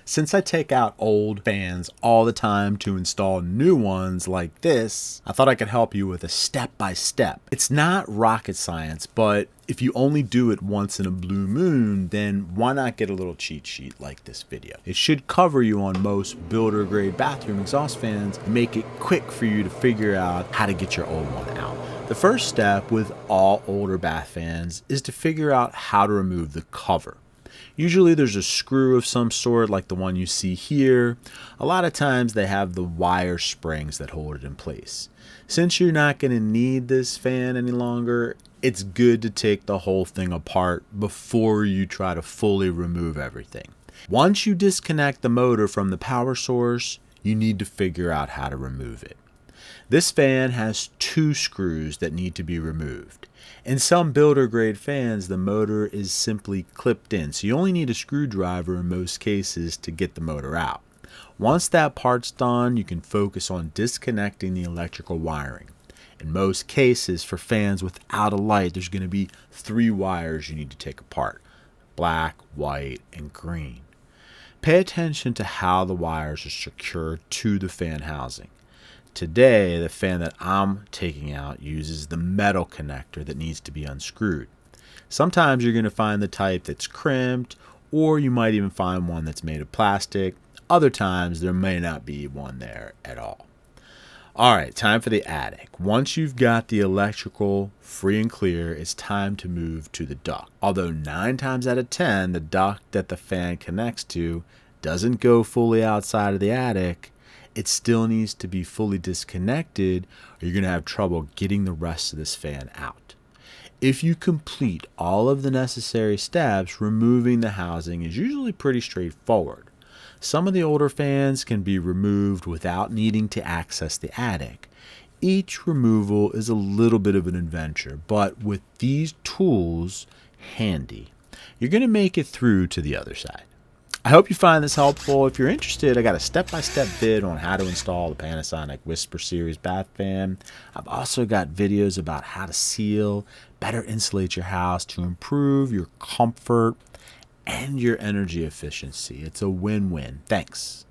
Since I take out old fans all the time to install new ones like this, I thought I could help you with a step-by-step. It's not rocket science, but if you only do it once in a blue moon, then why not get a little cheat sheet like this video? It should cover you on most builder grade bathroom exhaust fans and make it quick for you to figure out how to get your old one out. The first step with all older bath fans is to figure out how to remove the cover. Usually there's a screw of some sort like the one you see here. A lot of times they have the wire springs that hold it in place. Since you're not going to need this fan any longer, it's good to take the whole thing apart before you try to fully remove everything. Once you disconnect the motor from the power source, you need to figure out how to remove it. This fan has 2 screws that need to be removed. In some builder grade fans, the motor is simply clipped in, so you only need a screwdriver in most cases to get the motor out. Once that part's done, you can focus on disconnecting the electrical wiring. In most cases, for fans without a light, there's going to be 3 wires you need to take apart: black, white, and green. Pay attention to how the wires are secured to the fan housing. Today, the fan that I'm taking out uses the metal connector that needs to be unscrewed. Sometimes you're going to find the type that's crimped, or you might even find one that's made of plastic. Other times, there may not be one there at all. Alright, time for the attic. Once you've got the electrical free and clear, it's time to move to the duct. Although 9 times out of 10, the duct that the fan connects to doesn't go fully outside of the attic, it still needs to be fully disconnected or you're going to have trouble getting the rest of this fan out. If you complete all of the necessary steps, removing the housing is usually pretty straightforward. Some of the older fans can be removed without needing to access the attic. Each removal is a little bit of an adventure, but with these tools handy, you're going to make it through to the other side. I hope you find this helpful. If you're interested, I got a step-by-step vid on how to install the Panasonic Whisper Series bath fan. I've also got videos about how to seal, better insulate your house to improve your comfort and your energy efficiency. It's a win-win. Thanks.